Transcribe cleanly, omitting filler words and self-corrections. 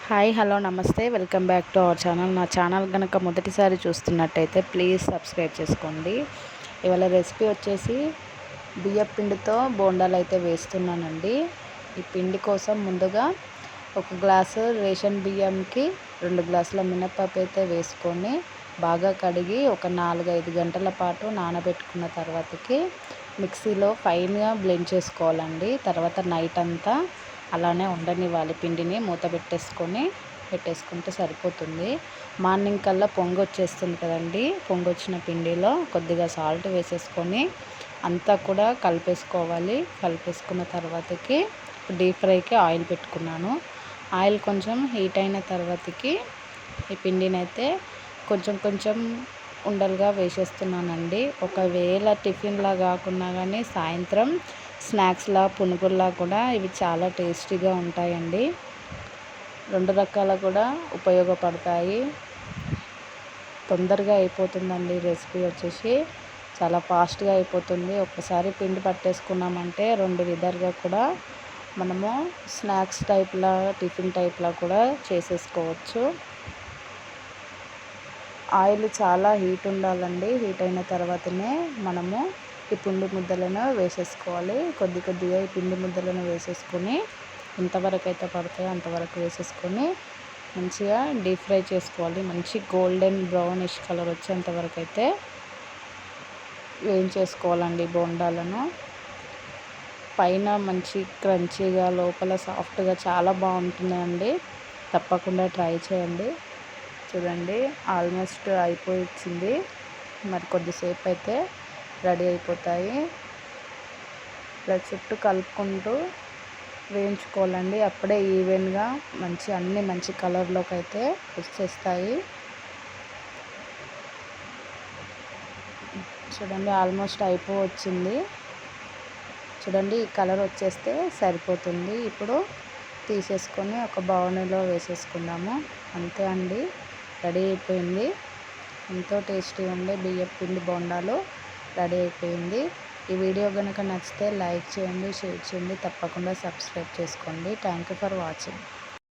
Hi hello నమస్తే welcome back to our channel. నా channel కనుక మొదటిసారి చూస్తున్నట్టయితే ప్లీజ్ సబ్స్క్రైబ్ చేసుకోండి. ఇవాళ రెసిపీ వచ్చేసి బియ్యం పిండితో బోండాలు అయితే వేస్తున్నానండి. ఈ పిండి కోసం ముందుగా ఒక గ్లాసు రేషన్ బియ్యంకి 2 గ్లాసుల మినపప్పు అయితే వేసుకొని బాగా కడిగి ఒక 4-5 గంటల పాటు నానబెట్టుకున్న తర్వాతకి మిక్సీలో ఫైన్గా బ్లెండ్ చేసుకోవాలండి. తర్వాత నైట్ అంతా అలానే ఉండనివ్వాలి. పిండిని మూత పెట్టేసుకుంటే సరిపోతుంది. మార్నింగ్ కల్లా పొంగు వచ్చేస్తుంది కదండి. పొంగు వచ్చిన పిండిలో కొద్దిగా సాల్ట్ వేసేసుకొని అంతా కూడా కలిపేసుకోవాలి. కలిపేసుకున్న తర్వాతకి డీప్ ఫ్రైకి ఆయిల్ పెట్టుకున్నాను. ఆయిల్ కొంచెం హీట్ అయిన తర్వాతకి ఈ పిండిని అయితే కొంచెం కొంచెం ఉండలుగా వేసేస్తున్నానండి. ఒకవేళ టిఫిన్లా కాకున్నా కానీ సాయంత్రం స్నాక్స్లా పునుగుల్లా కూడా ఇవి చాలా టేస్టీగా ఉంటాయండి. 2 రకాల కూడా ఉపయోగపడతాయి. తొందరగా అయిపోతుందండి. రెసిపీ వచ్చేసి చాలా ఫాస్ట్గా అయిపోతుంది. ఒక్కసారి పిండి పట్టేసుకున్నామంటే 2 విధాలుగా కూడా మనము స్నాక్స్ టైప్లా టిఫిన్ టైప్లా కూడా చేసేసుకోవచ్చు. ఆయిల్ చాలా హీట్ ఉండాలండి. హీట్ అయిన తర్వాతనే మనము ఈ పిండి ముద్దలను వేసేసుకోవాలి. కొద్దిగా ఈ పిండి ముద్దలను వేసేసుకొని ఎంతవరకు అయితే పడతాయో అంతవరకు వేసేసుకొని మంచిగా డీప్ ఫ్రై చేసుకోవాలి. మంచి గోల్డెన్ బ్రౌనిష్ కలర్ వచ్చేంత వరకు అయితే వేయించేసుకోవాలండి బోండాలను. పైన మంచి క్రంచీగా లోపల సాఫ్ట్గా చాలా బాగుంటుందండి. తప్పకుండా ట్రై చేయండి. చూడండి ఆల్మోస్ట్ అయిపోయింది. మరి కొద్దిసేపు అయితే రెడీ అయిపోతాయి. ఇలా చుట్టూ కలుపుకుంటూ వేయించుకోవాలండి. అప్పుడే ఈవెన్గా అన్నీ మంచి కలర్లోకి అయితే వచ్చేస్తాయి. చూడండి ఆల్మోస్ట్ అయిపోవచ్చింది. చూడండి ఈ కలర్ వచ్చేస్తే సరిపోతుంది. ఇప్పుడు తీసేసుకొని ఒక బౌల్లో వేసేసుకుందాము. అంతే అండి, రెడీ అయిపోయింది. ఎంతో టేస్టీగా ఉండే బియ్యం పిండి బోండాలు రెడీ అయిపోయింది. ఈ వీడియో కనుక నచ్చితే లైక్ చేయండి, షేర్ చేయండి, తప్పకుండా సబ్స్క్రైబ్ చేసుకోండి. Thank you for watching.